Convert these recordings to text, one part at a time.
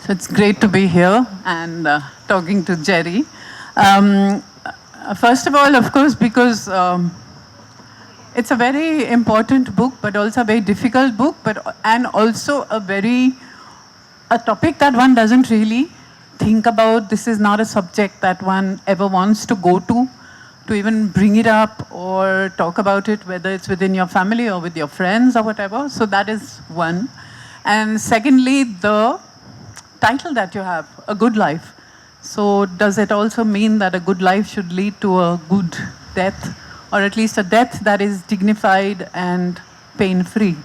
So it's great to be here and talking to Jerry. Um, First of all, of course, because it's a very important book, but also a very difficult book, and also a topic that one doesn't really think about. This is not a subject that one ever wants to go to even bring it up or talk about it, whether it's within your family or with your friends or whatever. So that is one. And secondly, the title that you have, A Good Life. So does it also mean that a good life should lead to a good death, or at least a death that is dignified and pain-free?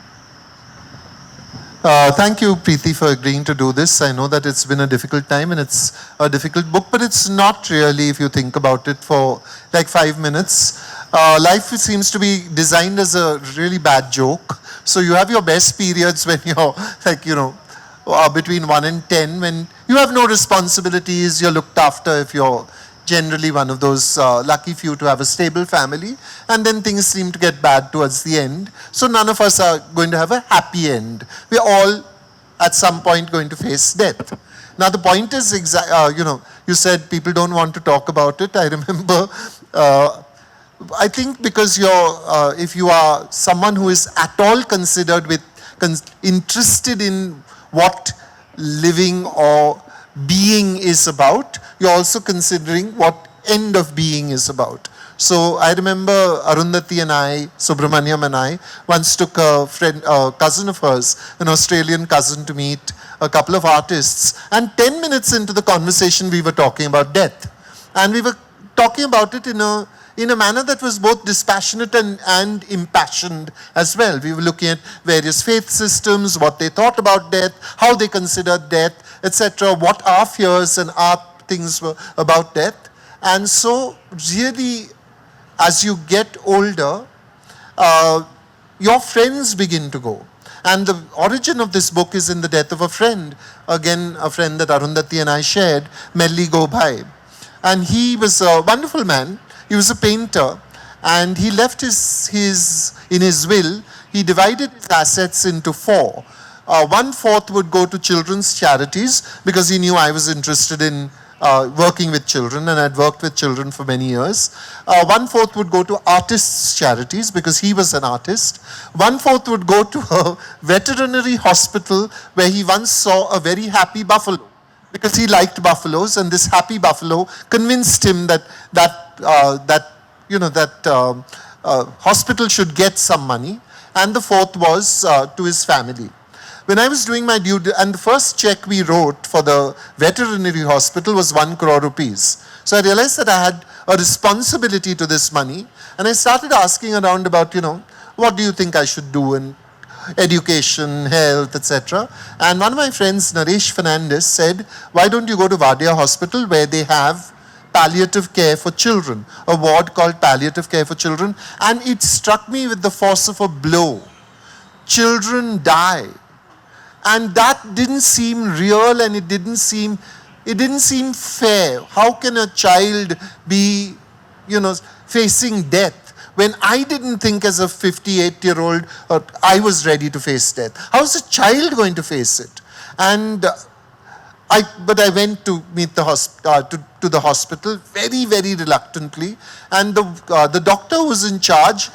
Thank you, Preeti, for agreeing to do this. I know that it's been a difficult time and it's a difficult book, but it's not really, if you think about it for like 5 minutes. Life seems to be designed as a really bad joke. So you have your best periods when you're like, between 1 and 10, when you have no responsibilities, you're looked after if you're generally one of those lucky few to have a stable family, and then things seem to get bad towards the end. So none of us are going to have a happy end. We're all at some point going to face death. Now the point is, you said people don't want to talk about it. I remember, I think because if you are someone who is at all interested in what living or being is about, you're also considering what end of being is about. So I remember Arundhati and I, Subramaniam and I, once took a cousin of hers, an Australian cousin, to meet a couple of artists. And 10 minutes into the conversation, we were talking about death. And we were talking about it in a manner that was both dispassionate and impassioned as well. We were looking at various faith systems, what they thought about death, how they considered death, etc., what our fears and our things were about death. And so really, as you get older, your friends begin to go. And the origin of this book is in the death of a friend. Again, a friend that Arundhati and I shared, Melli Gobhai. And he was a wonderful man. He was a painter. And he left in his will, he divided his assets into 4. 1/4 would go to children's charities, because he knew I was interested in working with children, and I'd worked with children for many years. 1/4 would go to artists' charities, because he was an artist. 1/4 would go to a veterinary hospital where he once saw a very happy buffalo, because he liked buffaloes, and this happy buffalo convinced him that hospital should get some money. And the 4th was to his family. When I was doing my and the first check we wrote for the veterinary hospital was 1 crore rupees. So I realized that I had a responsibility to this money, and I started asking around about, what do you think I should do in education, health, etc. And one of my friends, Naresh Fernandez, said, why don't you go to Wadia Hospital, where they have palliative care for children, a ward called palliative care for children. And it struck me with the force of a blow. Children die. And that didn't seem real, and it didn't seem fair. How can a child be, facing death when I didn't think as a 58-year-old I was ready to face death? How is a child going to face it? And but I went to meet the hospital very, very reluctantly, and the doctor who was in charge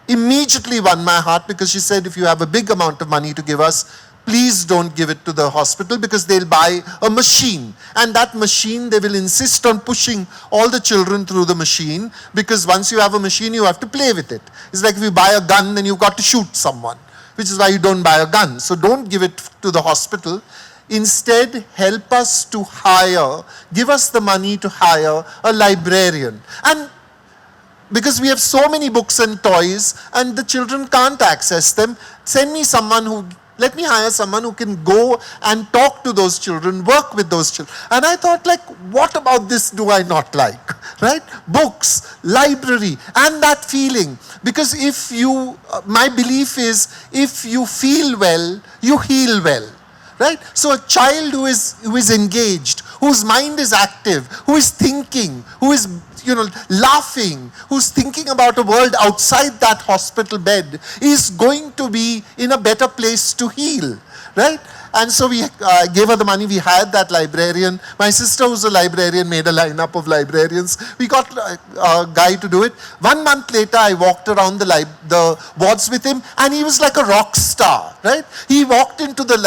immediately won my heart, because she said, if you have a big amount of money to give us, please don't give it to the hospital, because they'll buy a machine. And that machine, they will insist on pushing all the children through the machine, because once you have a machine, you have to play with it. It's like if you buy a gun, then you've got to shoot someone, which is why you don't buy a gun. So don't give it to the hospital. Instead, help us to give us the money to hire a librarian. And because we have so many books and toys, and the children can't access them, let me hire someone who can go and talk to those children, work with those children. And I thought, what about this do I not like, right? Books, library, and that feeling. Because my belief is, if you feel well, you heal well, right? So a child who is engaged, whose mind is active, who is thinking, who is laughing, who's thinking about a world outside that hospital bed, is going to be in a better place to heal, right? And so we gave her the money. We hired that librarian. My sister, who's a librarian, made a lineup of librarians. We got a guy to do it. 1 month later, I walked around the wards with him, and he was like a rock star, right? He walked into the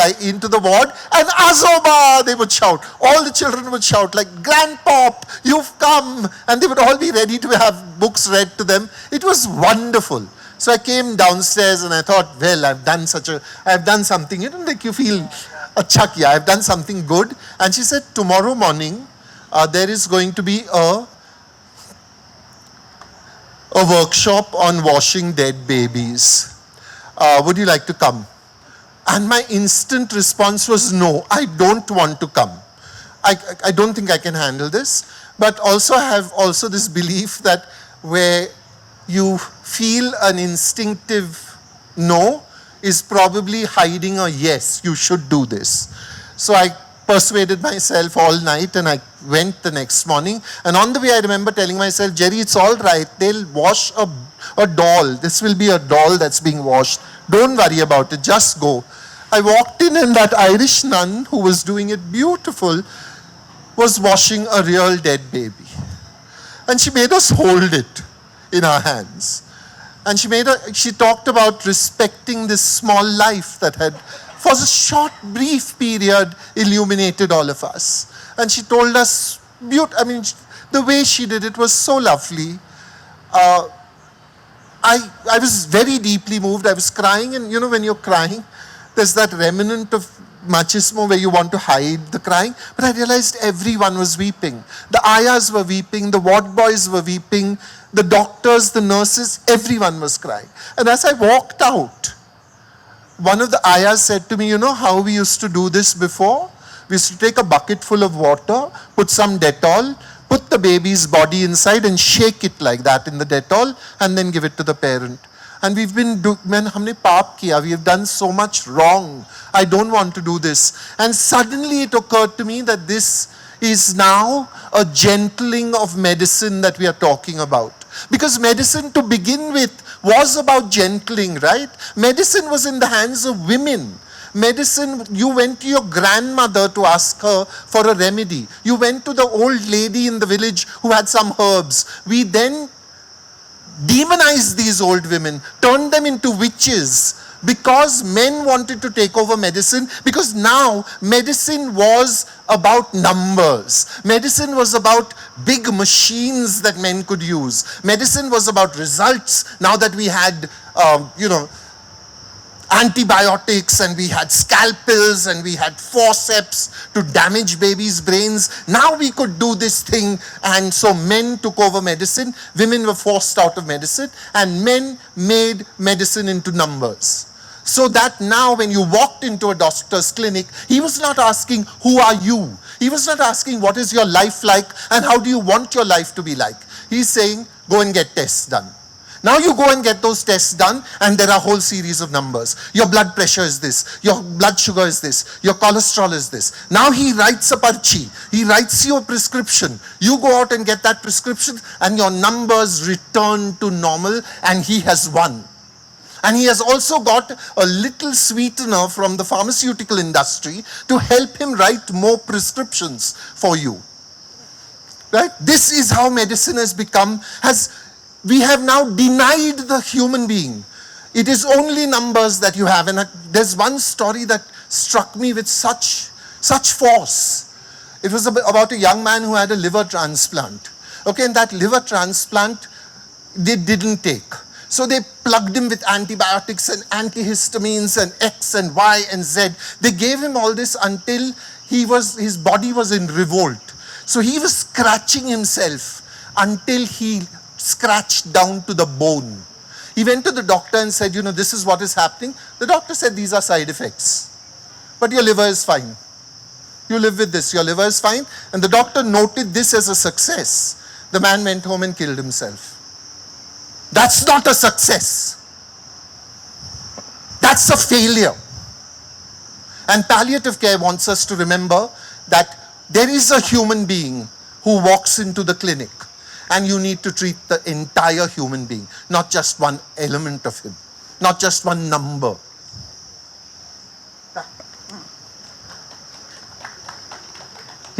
ward, and Azoba, they would shout. All the children would shout like, Grandpop, you've come. And they would all be ready to have books read to them. It was wonderful. So I came downstairs and I thought, well, I've done something, like you feel a chuck, yeah, I've done something good. And she said, tomorrow morning, there is going to be a workshop on washing dead babies. Would you like to come? And my instant response was, no, I don't want to come. I don't think I can handle this. But also I have also this belief that where you feel an instinctive no is probably hiding a yes, you should do this. So I persuaded myself all night and I went the next morning. And on the way I remember telling myself, Jerry, it's all right. They'll wash a doll. This will be a doll that's being washed. Don't worry about it. Just go. I walked in and that Irish nun who was doing it beautiful was washing a real dead baby. And she made us hold it in our hands. And she talked about respecting this small life that had, for a short, brief period, illuminated all of us. And she told us, the way she did it was so lovely. I was very deeply moved. I was crying, and when you're crying, there's that remnant of machismo where you want to hide the crying. But I realized everyone was weeping. The ayahs were weeping, the ward boys were weeping, the doctors, the nurses, everyone was crying. And as I walked out, one of the ayahs said to me, you know how we used to do this before? We used to take a bucket full of water, put some Dettol, put the baby's body inside and shake it like that in the Dettol and then give it to the parent. And we have done so much wrong. I don't want to do this. And suddenly it occurred to me that this is now a gentling of medicine that we are talking about. Because medicine to begin with was about gentling, right? Medicine was in the hands of women. Medicine, you went to your grandmother to ask her for a remedy. You went to the old lady in the village who had some herbs. We then demonized these old women, turned them into witches because men wanted to take over medicine, because now medicine was about numbers. Medicine was about big machines that men could use. Medicine was about results. Now that we had, antibiotics and we had scalpels and we had forceps to damage babies' brains. Now we could do this thing, and so men took over medicine, women were forced out of medicine, and men made medicine into numbers. So that now when you walked into a doctor's clinic, he was not asking, who are you? He was not asking, what is your life like and how do you want your life to be like? He's saying, go and get tests done. Now you go and get those tests done and there are a whole series of numbers. Your blood pressure is this, your blood sugar is this, your cholesterol is this. Now he writes a parchi, he writes you a prescription. You go out and get that prescription and your numbers return to normal and he has won. And he has also got a little sweetener from the pharmaceutical industry to help him write more prescriptions for you. Right? This is how medicine has become, we have now denied the human being. It is only numbers that you have. And there's one story that struck me with such force. It was about a young man who had a liver transplant. Okay, and that liver transplant, they didn't take. So they plugged him with antibiotics and antihistamines and X and Y and Z. They gave him all this until his body was in revolt. So he was scratching himself until he scratched down to the bone. He went to the doctor and said, this is what is happening. The doctor said, these are side effects. But your liver is fine. You live with this, your liver is fine. And the doctor noted this as a success. The man went home and killed himself. That's not a success. That's a failure. And palliative care wants us to remember that there is a human being who walks into the clinic and you need to treat the entire human being, not just one element of him, not just one number.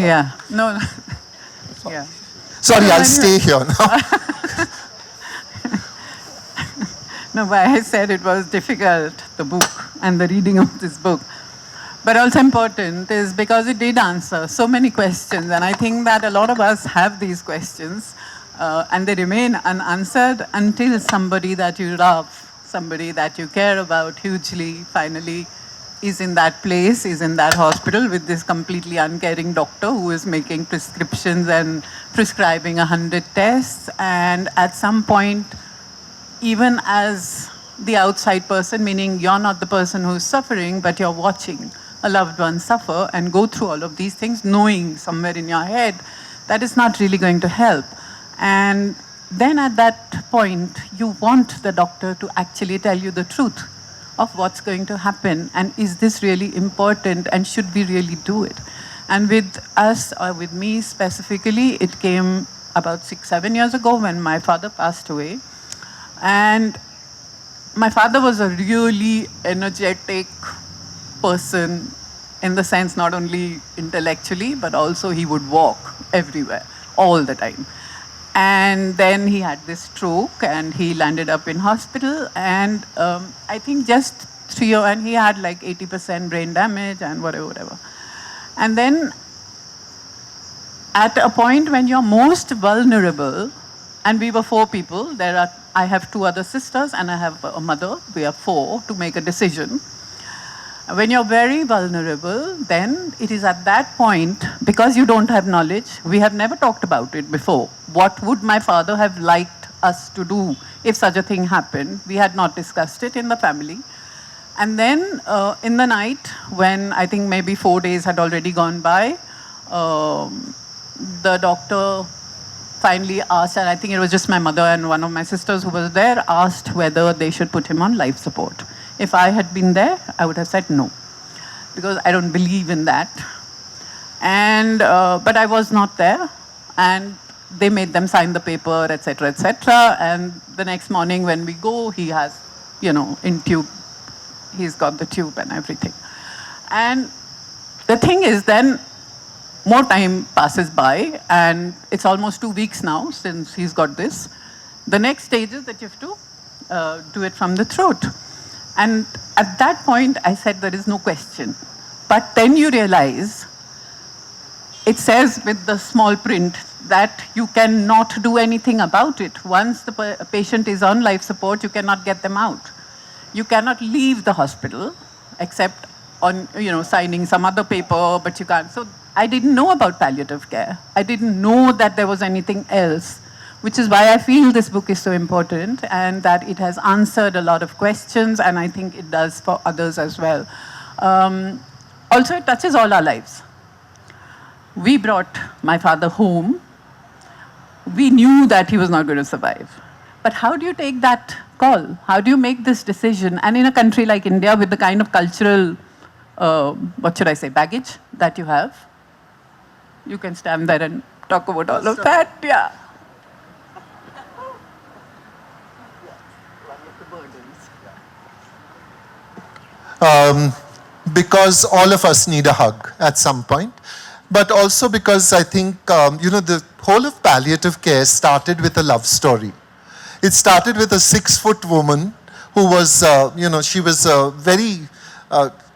Yeah. No. Yeah. Sorry, No, I'll anyway. stay here now. No, but I said it was difficult, the book and the reading of this book. But also important is because it did answer so many questions. And I think that a lot of us have these questions and they remain unanswered until somebody that you love, somebody that you care about hugely, finally is in that place, is in that hospital with this completely uncaring doctor who is making prescriptions and prescribing 100 tests. And at some point, even as the outside person, meaning you're not the person who's suffering, but you're watching a loved one suffer and go through all of these things, knowing somewhere in your head that is not really going to help. And then at that point, you want the doctor to actually tell you the truth of what's going to happen and is this really important and should we really do it? And with us, or with me specifically, it came about 6-7 years ago when my father passed away. And my father was a really energetic person in the sense not only intellectually, but also he would walk everywhere all the time. And then he had this stroke and he landed up in hospital. And I think just 3 years, and he had like 80% brain damage and whatever. And then at a point when you're most vulnerable, and we were 4 people, I have 2 other sisters and I have a mother, we are 4 to make a decision. When you're very vulnerable, then it is at that point, because you don't have knowledge, we have never talked about it before. What would my father have liked us to do if such a thing happened? We had not discussed it in the family. And then in the night, when I think maybe 4 days had already gone by, the doctor finally asked, and I think it was just my mother and one of my sisters who was there, asked whether they should put him on life support. If I had been there, I would have said no, because I don't believe in that. And but I was not there, and they made them sign the paper, etc., etc. And the next morning when we go, he has, in tube, he's got the tube and everything. And the thing is, then more time passes by, and it's almost 2 weeks now since he's got this. The next stage is that you have to do it from the throat. And at that point, I said, there is no question. But then you realize, it says with the small print that you cannot do anything about it. Once the patient is on life support, you cannot get them out. You cannot leave the hospital, except on, signing some other paper, but you can't. So I didn't know about palliative care. I didn't know that there was anything else, which is why I feel this book is so important and that it has answered a lot of questions, and I think it does for others as well. Also, it touches all our lives. We brought my father home. We knew that he was not going to survive. But how do you take that call? How do you make this decision? And in a country like India, with the kind of cultural, baggage that you have, you can stand there and talk about all of that. Yeah. Because all of us need a hug at some point, but also because I think, the whole of palliative care started with a love story. It started with a 6-foot woman who was, she was a very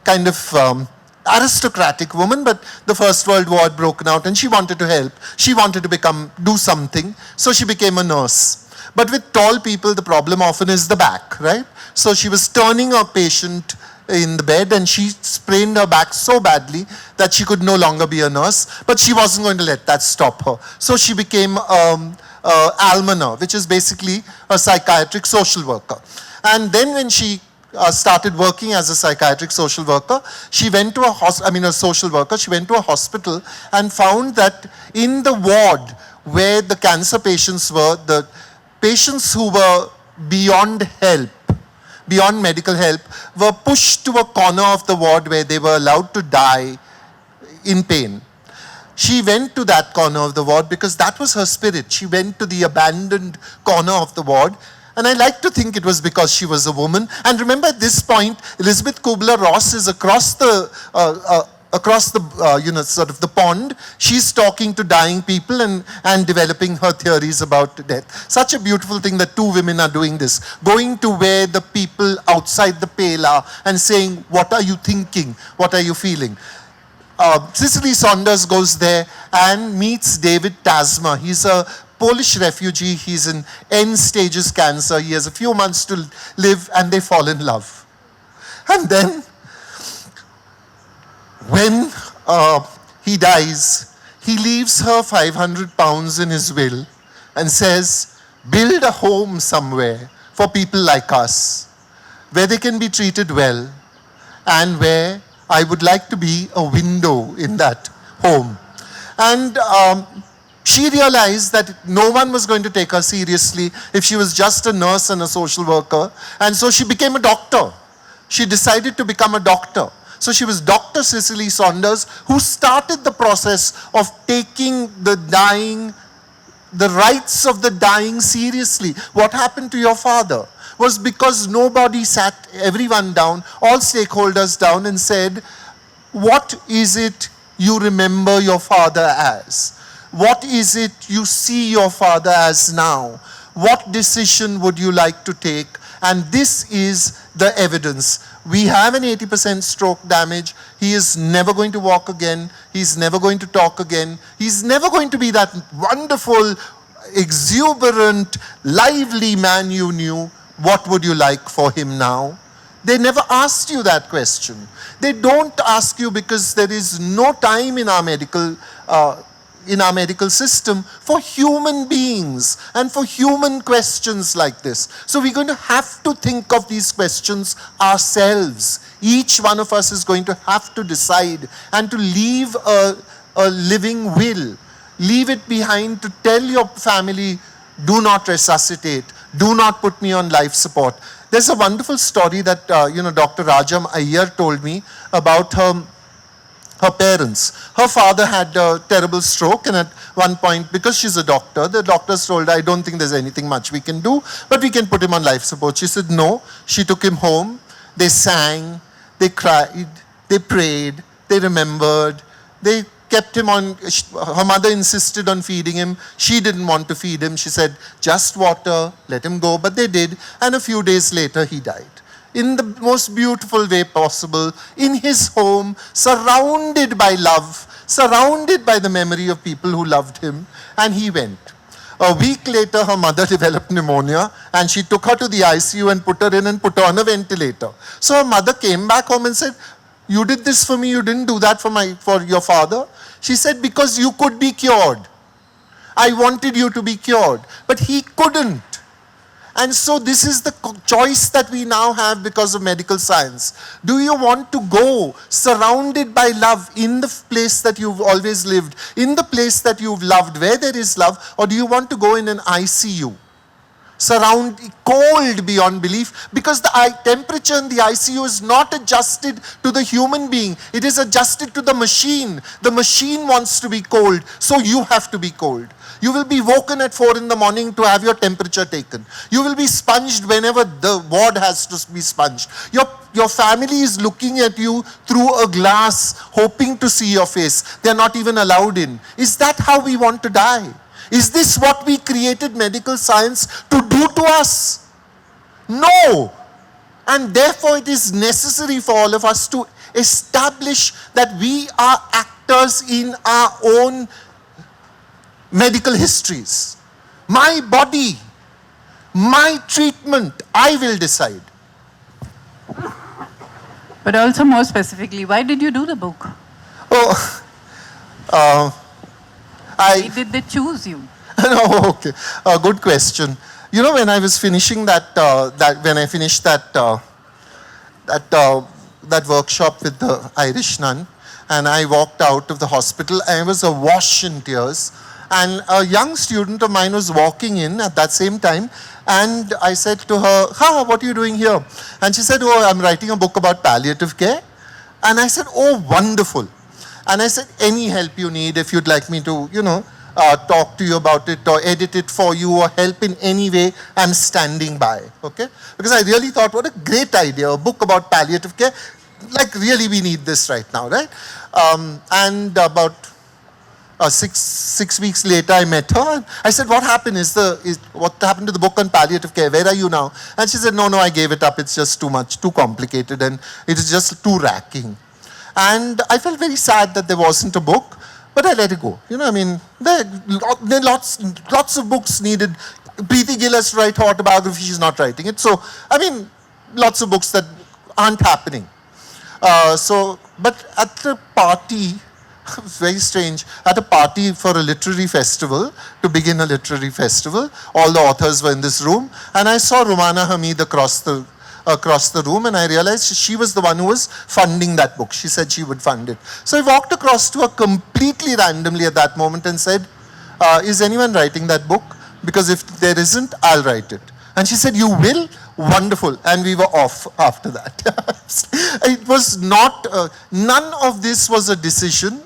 kind of aristocratic woman, but the First World War had broken out and she wanted to help. She wanted to do something, so she became a nurse. But with tall people, the problem often is the back, right? So she was turning a patient in the bed and she sprained her back so badly that she could no longer be a nurse, but she wasn't going to let that stop her. So she became almoner, which is basically a psychiatric social worker. And then when she started working as a psychiatric social worker, she went to a social worker, she went to a hospital and found that in the ward where the cancer patients were, the patients who were beyond help, beyond medical help, were pushed to a corner of the ward where they were allowed to die in pain. She went to that corner of the ward because that was her spirit. She went to the abandoned corner of the ward. And I like to think it was because she was a woman. And remember, at this point, Elizabeth Kubler-Ross is across the across the, sort of the pond, she's talking to dying people and developing her theories about death. Such a beautiful thing that two women are doing this, going to where the people outside the pale are and saying, what are you thinking? What are you feeling? Cicely Saunders goes there and meets David Tasma. He's a Polish refugee. He's in end stages cancer. He has a few months to live, and they fall in love. And then, when he dies, he leaves her 500 pounds in his will and says, build a home somewhere for people like us, where they can be treated well, and where I would like to be a window in that home. And she realized that no one was going to take her seriously if she was just a nurse and a social worker. And so she became a doctor. She decided to become a doctor. So she was Dr. Cicely Saunders, who started the process of taking the dying, the rights of the dying seriously. What happened to your father was because nobody sat everyone down, all stakeholders down, and said, what is it you remember your father as? What is it you see your father as now? What decision would you like to take? And this is the evidence. We have an 80% stroke damage. He is never going to walk again. He's never going to talk again. He's never going to be that wonderful, exuberant, lively man you knew. What would you like for him now? They never asked you that question. They don't ask you because there is no time in our medical system for human beings and for human questions like this. So we're going to have to think of these questions ourselves. Each one of us is going to have to decide and to leave a living will. Leave it behind to tell your family, do not resuscitate, do not put me on life support. There's a wonderful story that Dr. Rajam Iyer told me about her parents. Her father had a terrible stroke, and at one point, because she's a doctor, the doctors told her, I don't think there's anything much we can do, but we can put him on life support. She said no. She took him home. They sang, they cried, they prayed, they remembered, they kept him on. Her mother insisted on feeding him. She didn't want to feed him. She said, just water, let him go. But they did, and a few days later he died. In the most beautiful way possible, in his home, surrounded by love, surrounded by the memory of people who loved him, and he went. A week later, her mother developed pneumonia, and she took her to the ICU and put her in and put her on a ventilator. So her mother came back home and said, you did this for me, you didn't do that for your father? She said, because you could be cured. I wanted you to be cured, but he couldn't. And so this is the choice that we now have because of medical science. Do you want to go surrounded by love in the place that you've always lived, in the place that you've loved, where there is love, or do you want to go in an ICU? Cold beyond belief, because the temperature in the ICU is not adjusted to the human being. It is adjusted to the machine. The machine wants to be cold, so you have to be cold. You will be woken at 4 in the morning to have your temperature taken. You will be sponged whenever the ward has to be sponged. Your family is looking at you through a glass, hoping to see your face. They are not even allowed in. Is that how we want to die? Is this what we created medical science to do to us? No. And therefore it is necessary for all of us to establish that we are actors in our own medical histories. My body, my treatment, I will decide. But also more specifically, why did you do the book? Why did they choose you? No, okay. Good question. You know, when I was finishing that workshop with the Irish nun, and I walked out of the hospital, I was awash in tears. And a young student of mine was walking in at that same time, and I said to her, what are you doing here? And she said, I'm writing a book about palliative care. And I said, wonderful. And I said, any help you need, if you'd like me to, talk to you about it or edit it for you or help in any way, I'm standing by, okay? Because I really thought, what a great idea, a book about palliative care. Like, really, we need this right now, right? And about six weeks later, I met her. And I said, "What happened? What happened to the book on palliative care? Where are you now?" And she said, "No, I gave it up. It's just too much, too complicated, and it is just too racking." And I felt very sad that there wasn't a book, but I let it go. I mean, there are lots of books needed. Preeti Gill has to write her autobiography. She's not writing it. So, I mean, lots of books that aren't happening. But at the party, it was very strange, at a party for a literary festival, to begin a literary festival, all the authors were in this room, and I saw Rumana Hamid across the room, and I realized she was the one who was funding that book. She said she would fund it. So I walked across to her completely randomly at that moment and said, "Is anyone writing that book? Because if there isn't, I'll write it." And she said, "You will? Wonderful." And we were off after that. It was not, none of this was a decision.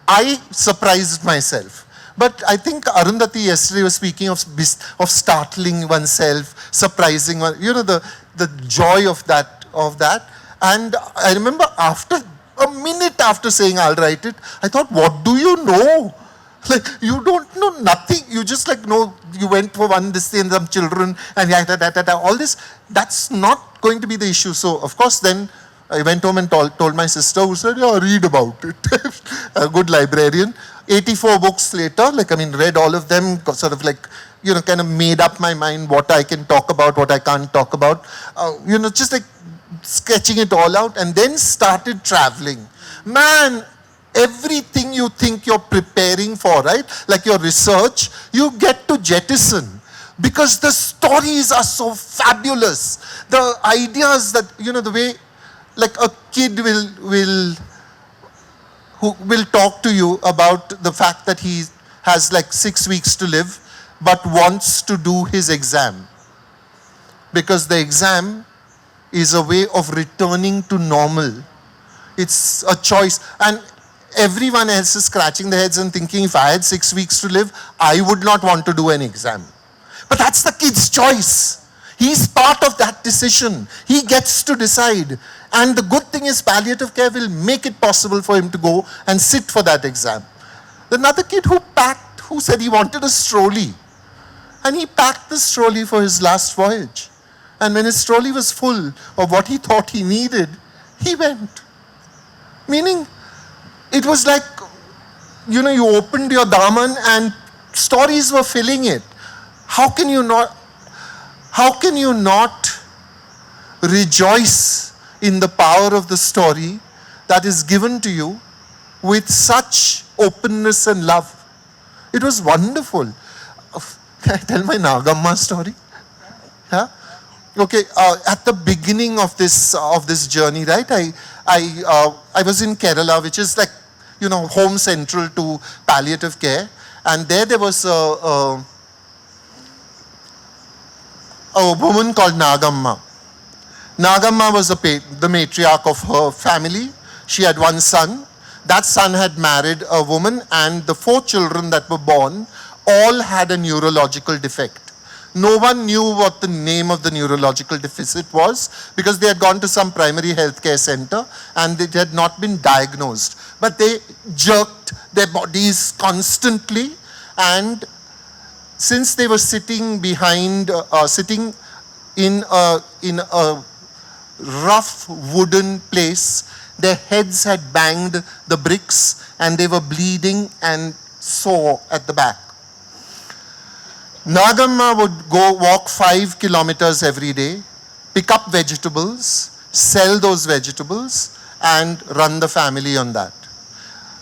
I surprised myself. But I think Arundhati yesterday was speaking of startling oneself, surprising one, the joy of that. And I remember a minute after saying I'll write it, I thought, what do you know? Like, you don't know nothing. You just know, you went for one, this thing, some children, and all this. That's not going to be the issue. So, of course, then I went home and told my sister, who said, "Yeah, read about it." A good librarian. 84 books later, read all of them, sort of kind of made up my mind what I can talk about, what I can't talk about. Just sketching it all out, and then started traveling. Man, everything you think you're preparing for, right? Like your research, you get to jettison. Because the stories are so fabulous. The ideas that, the way, a kid who will talk to you about the fact that he has 6 weeks to live, but wants to do his exam. Because the exam is a way of returning to normal. It's a choice. And everyone else is scratching their heads and thinking, if I had 6 weeks to live, I would not want to do an exam. But that's the kid's choice. He's part of that decision. He gets to decide. And the good thing is palliative care will make it possible for him to go and sit for that exam. Another kid who said he wanted a trolley. And he packed this trolley for his last voyage. And when his trolley was full of what he thought he needed, he went. Meaning, it was like, you opened your daman and stories were filling it. How can you not rejoice in the power of the story that is given to you with such openness and love? It was wonderful. Can I tell my Nagama story? Yeah? Okay, at the beginning of this journey, right? I was in Kerala, which is home central to palliative care, and there was a woman called Nagama. Nagama was the matriarch of her family. She had one son. That son had married a woman, and the 4 children that were born all had a neurological defect. No one knew what the name of the neurological deficit was because they had gone to some primary healthcare center and it had not been diagnosed. But they jerked their bodies constantly, and since they were sitting in a rough wooden place, their heads had banged the bricks and they were bleeding and sore at the back. Nagama would go walk 5 kilometers every day, pick up vegetables, sell those vegetables, and run the family on that.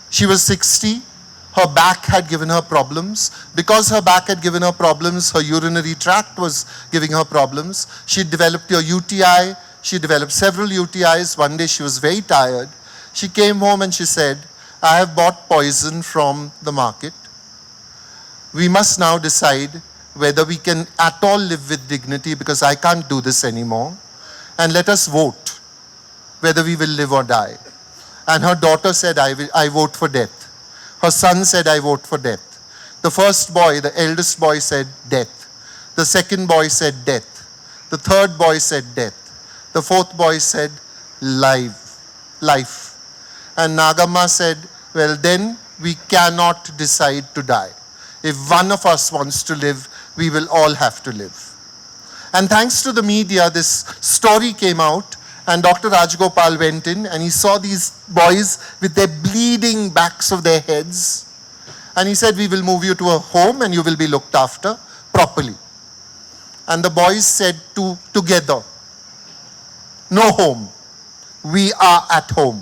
She was 60. Her back had given her problems. Because her back had given her problems, her urinary tract was giving her problems. She developed a UTI. She developed several UTIs. One day she was very tired. She came home and she said, "I have bought poison from the market. We must now decide whether we can at all live with dignity because I can't do this anymore. And let us vote whether we will live or die." And her daughter said, I vote for death. Her son said, "I vote for death." The first boy, the eldest boy, said death. The second boy said death. The third boy said death. The fourth boy said life. And Nagama said, well, then we cannot decide to die. If one of us wants to live, we will all have to live. And thanks to the media, this story came out, and Dr. Rajgopal went in and he saw these boys with their bleeding backs of their heads. And he said, we will move you to a home and you will be looked after properly. And the boys said together, no home, we are at home.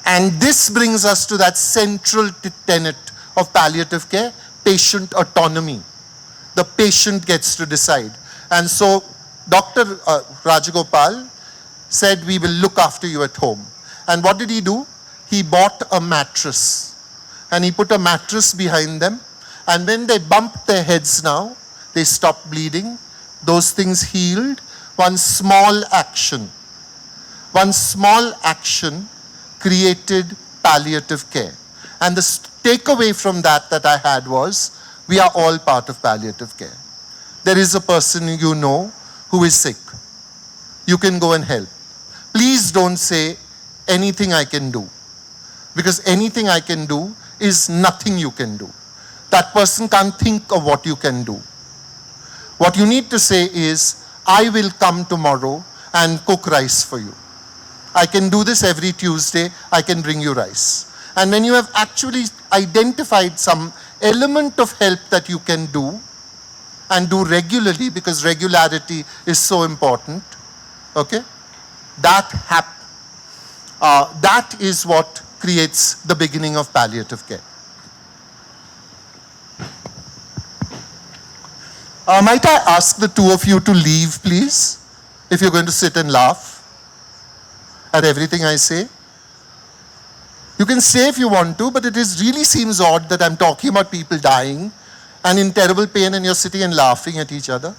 And this brings us to that central tenet of palliative care, patient autonomy. The patient gets to decide. And so Dr. Rajagopal said, we will look after you at home. And what did he do? He bought a mattress. And he put a mattress behind them. And when they bumped their heads now, they stopped bleeding. Those things healed. One small action created palliative care. And the takeaway from that I had was, we are all part of palliative care. There is a person you know who is sick. You can go and help. Please don't say anything I can do. Because anything I can do is nothing you can do. That person can't think of what you can do. What you need to say is, I will come tomorrow and cook rice for you. I can do this every Tuesday. I can bring you rice. And when you have actually identified some element of help that you can do, and do regularly, because regularity is so important, okay? That is what creates the beginning of palliative care. Might I ask the two of you to leave, please? If you're going to sit and laugh at everything I say. You can stay if you want to, but it really seems odd that I'm talking about people dying and in terrible pain and you're sitting and laughing at each other.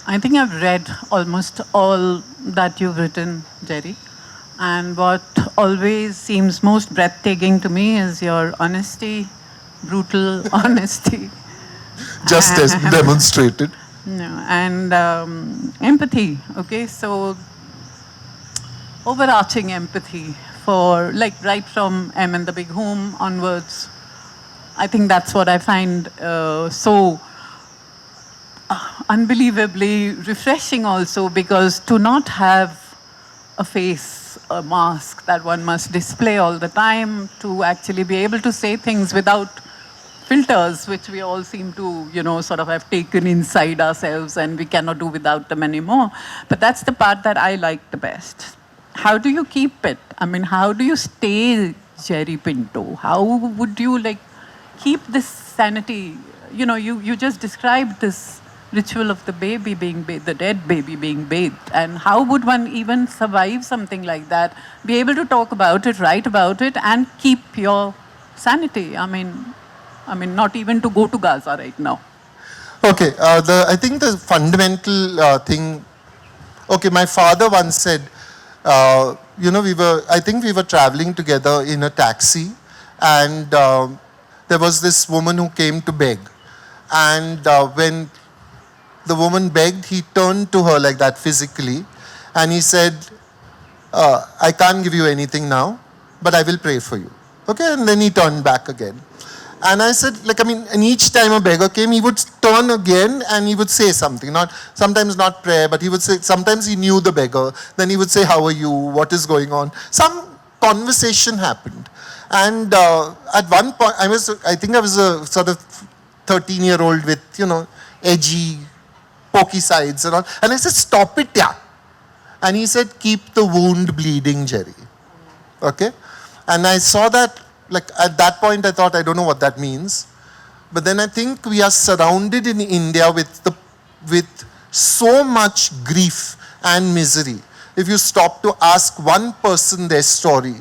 I think I've read almost all that you've written, Jerry. And what always seems most breathtaking to me is your honesty, brutal honesty. Just as demonstrated. No, and empathy, okay? So, overarching empathy for, like, right from M and the Big Home onwards. I think that's what I find so unbelievably refreshing also, because to not have a face, a mask that one must display all the time, to actually be able to say things without filters, which we all seem to, sort of have taken inside ourselves and we cannot do without them anymore. But that's the part that I like the best. How do you keep it? I mean, how do you stay Jerry Pinto? How would you, keep this sanity? You just described this ritual of the baby being bathed, the dead baby being bathed. And how would one even survive something like that? Be able to talk about it, write about it, and keep your sanity? I mean, not even to go to Gaza right now. Okay, I think the fundamental thing, okay, my father once said, I think we were traveling together in a taxi, and there was this woman who came to beg. And when the woman begged, he turned to her like that physically, and he said, I can't give you anything now, but I will pray for you. Okay, and then he turned back again. And I said, and each time a beggar came, he would turn again and he would say something. Sometimes not prayer, but he would say, sometimes he knew the beggar. Then he would say, how are you? What is going on? Some conversation happened. And at one point, I think I was a sort of 13-year-old with, edgy, pokey sides and all. And I said, stop it, yeah. And he said, keep the wound bleeding, Jerry. Okay? And I saw that. At that point, I thought, I don't know what that means. But then I think we are surrounded in India with so much grief and misery. If you stop to ask one person their story,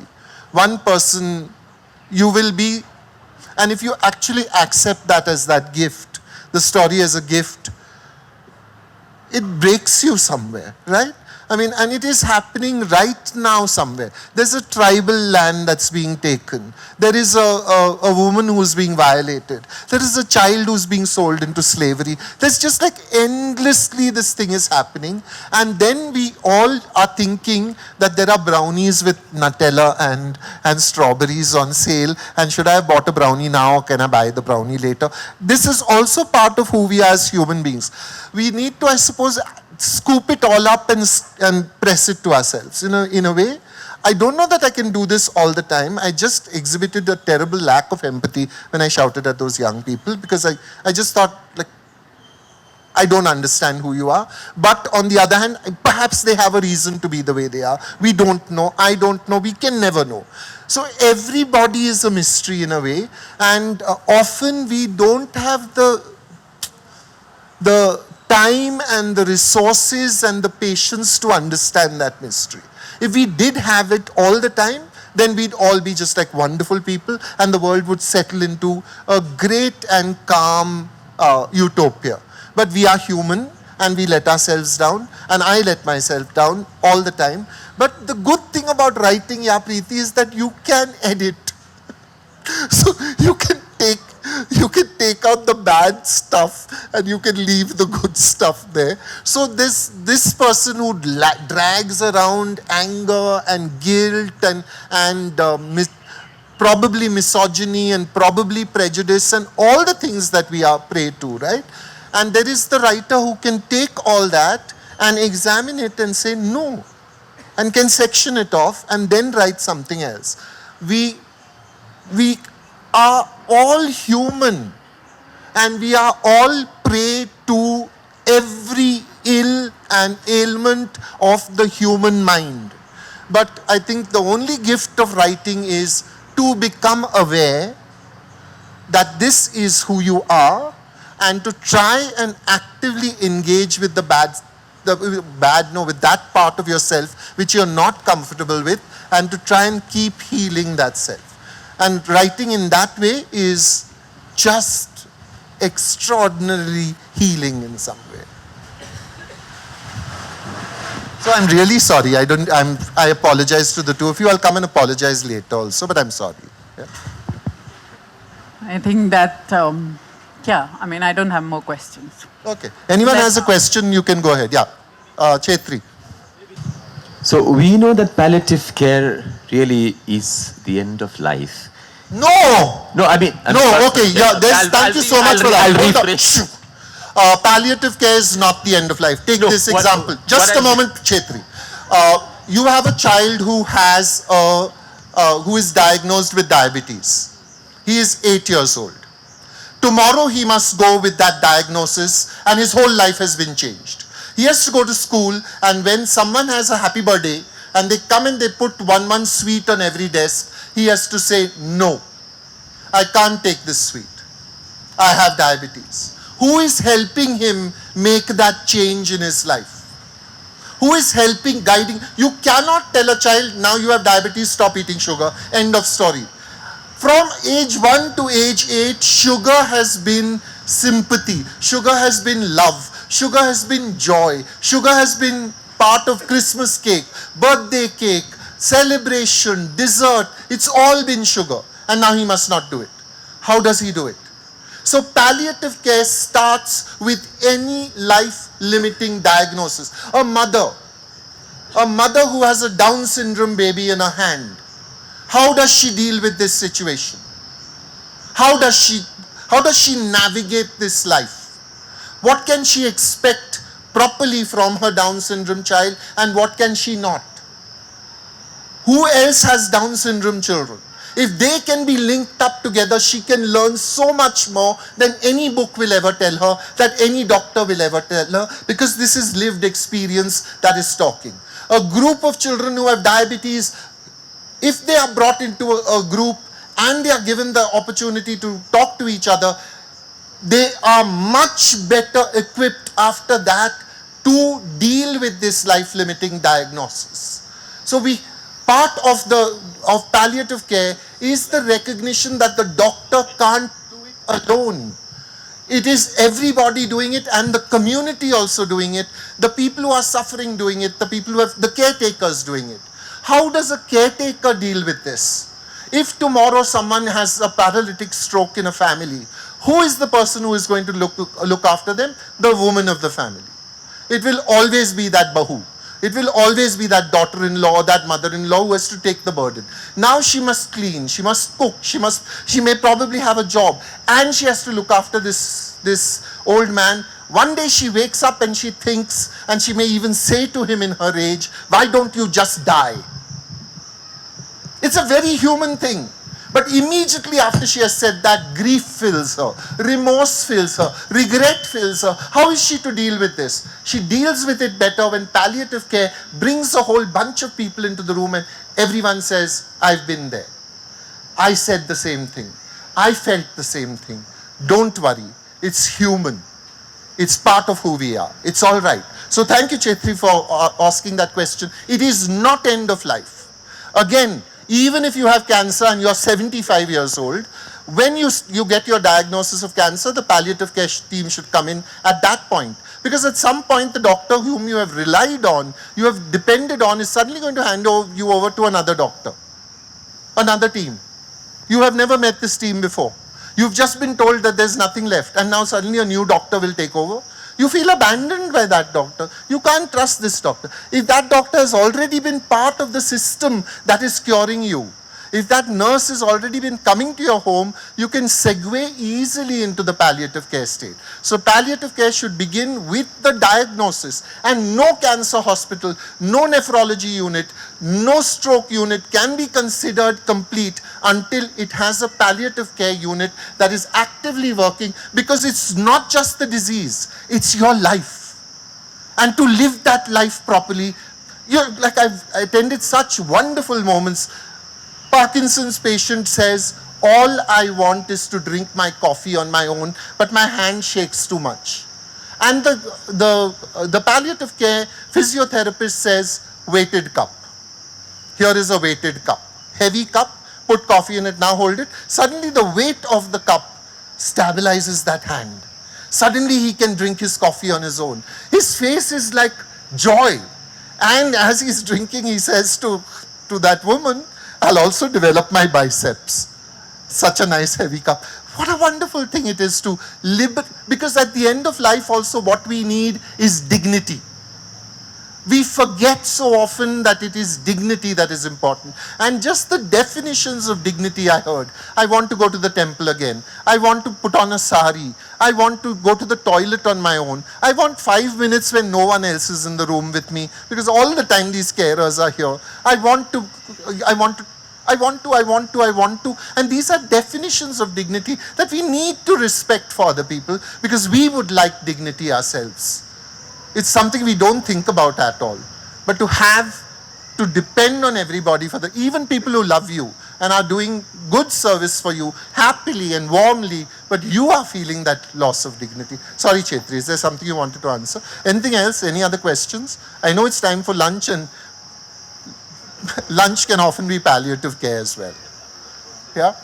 one person, you will be, and if you actually accept that as that gift, the story as a gift, it breaks you somewhere, right? I mean, and it is happening right now somewhere. There's a tribal land that's being taken. There is a woman who's being violated. There is a child who's being sold into slavery. There's just like endlessly this thing is happening. And then we all are thinking that there are brownies with Nutella and strawberries on sale. And should I have bought a brownie now or can I buy the brownie later? This is also part of who we are as human beings. We need to, I suppose, scoop it all up and press it to ourselves in a way. I don't know that I can do this all the time. I just exhibited a terrible lack of empathy when I shouted at those young people because I just thought, like, I don't understand who you are. But on the other hand, perhaps they have a reason to be the way they are. We don't know. I don't know. We can never know. So everybody is a mystery in a way. And often we don't have the time and the resources and the patience to understand that mystery. If we did have it all the time, then we'd all be just like wonderful people and the world would settle into a great and calm utopia. But we are human and we let ourselves down, and I let myself down all the time. But the good thing about writing, Preeti, is that you can edit. So you can take out the bad stuff and you can leave the good stuff there. So this person who drags around anger and guilt and probably misogyny and probably prejudice and all the things that we are prey to, right? And there is the writer who can take all that and examine it and say no, and can section it off and then write something else. We are all human and we are all prey to every ill and ailment of the human mind. But I think the only gift of writing is to become aware that this is who you are and to try and actively engage with with that part of yourself which you're not comfortable with, and to try and keep healing that self. And writing in that way is just extraordinarily healing in some way. So I'm really sorry. I apologize to the two of you. I'll come and apologize later also, but I'm sorry. Yeah. I think that, I don't have more questions. Okay. Anyone has a question, you can go ahead. Yeah. Chetri. So we know that palliative care really is the end of life. No! No, I mean... Okay. Yeah, thank you so much for that. I'll rephrase. Palliative care is not the end of life. Take this example. Just a moment, Chetri. You have a child who is diagnosed with diabetes. He is 8 years old. Tomorrow he must go with that diagnosis and his whole life has been changed. He has to go to school, and when someone has a happy birthday and they come and they put one sweet on every desk, he has to say, no, I can't take this sweet. I have diabetes. Who is helping him make that change in his life? Who is helping, guiding? You cannot tell a child, now you have diabetes, stop eating sugar. End of story. From age 1 to age 8, sugar has been sympathy. Sugar has been love. Sugar has been joy. Sugar has been part of Christmas cake, birthday cake, celebration, dessert. It's all been sugar. And now he must not do it. How does he do it? So palliative care starts with any life-limiting diagnosis. A mother who has a Down syndrome baby in her hand, how does she deal with this situation? How does she navigate this life? What can she expect properly from her Down syndrome child, and what can she not? Who else has Down syndrome children? If they can be linked up together, she can learn so much more than any book will ever tell her, that any doctor will ever tell her, because this is lived experience that is talking. A group of children who have diabetes, if they are brought into a group and they are given the opportunity to talk to each other, they are much better equipped after that to deal with this life-limiting diagnosis. So part of palliative care is the recognition that the doctor can't do it alone. It is everybody doing it and the community also doing it. The people who are suffering doing it, the people who have, the caretakers doing it. How does a caretaker deal with this? If tomorrow someone has a paralytic stroke in a family, who is the person who is going to look after them? The woman of the family. It will always be that bahu. It will always be that daughter-in-law, that mother-in-law who has to take the burden. Now she must clean, she must cook, she may probably have a job, and she has to look after this old man. One day she wakes up and she thinks, and she may even say to him in her age, why don't you just die? It's a very human thing. But immediately after she has said that, grief fills her, remorse fills her, regret fills her. How is she to deal with this? She deals with it better when palliative care brings a whole bunch of people into the room and everyone says, I've been there. I said the same thing. I felt the same thing. Don't worry. It's human. It's part of who we are. It's all right. So thank you, Chetri, for asking that question. It is not end of life. Again, even if you have cancer and you're 75 years old, when you get your diagnosis of cancer, the palliative care team should come in at that point. Because at some point, the doctor whom you have relied on, you have depended on, is suddenly going to hand you over to another doctor, another team. You have never met this team before. You've just been told that there's nothing left, and now suddenly a new doctor will take over. You feel abandoned by that doctor. You can't trust this doctor. If that doctor has already been part of the system that is curing you, if that nurse has already been coming to your home, you can segue easily into the palliative care state. So palliative care should begin with the diagnosis, and no cancer hospital, no nephrology unit, no stroke unit can be considered complete until it has a palliative care unit that is actively working, because it's not just the disease, it's your life. And to live that life properly, I've attended such wonderful moments. Parkinson's patient says, all I want is to drink my coffee on my own, but my hand shakes too much. And the palliative care physiotherapist says, weighted cup. Here is a weighted cup. Heavy cup, put coffee in it, now hold it. Suddenly the weight of the cup stabilizes that hand. Suddenly he can drink his coffee on his own. His face is like joy. And as he's drinking, he says to that woman, I'll also develop my biceps. Such a nice heavy cup. What a wonderful thing it is to live, because at the end of life also what we need is dignity. We forget so often that it is dignity that is important. And just the definitions of dignity I heard. I want to go to the temple again. I want to put on a sari. I want to go to the toilet on my own. I want 5 minutes when no one else is in the room with me, because all the time these carers are here. I want to. And these are definitions of dignity that we need to respect for other people, because we would like dignity ourselves. It's something we don't think about at all. But to depend on everybody, even people who love you and are doing good service for you happily and warmly, but you are feeling that loss of dignity. Sorry, Chetri, is there something you wanted to answer? Anything else? Any other questions? I know it's time for lunch, and lunch can often be palliative care as well. Yeah?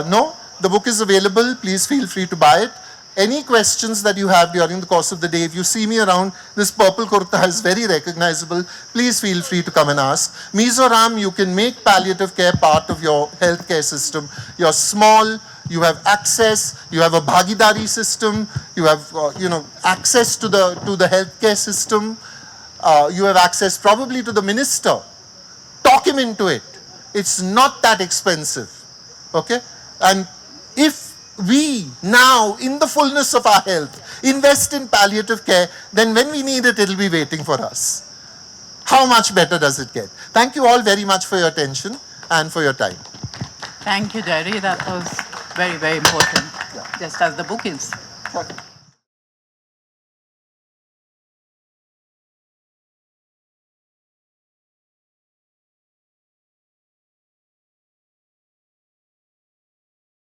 No? The book is available. Please feel free to buy it. Any questions that you have during the course of the day, if you see me around, this purple kurta is very recognizable. Please feel free to come and ask. Mizoram, you can make palliative care part of your healthcare system. You're small, you have access, you have a bhagidari system, you have access to the healthcare system. You have access probably to the minister. Talk him into it. It's not that expensive. Okay? And if we now, in the fullness of our health, invest in palliative care, then when we need it, it'll be waiting for us. How much better does it get? Thank you all very much for your attention and for your time. Thank you, Jerry. That was very, very important, just as the book is.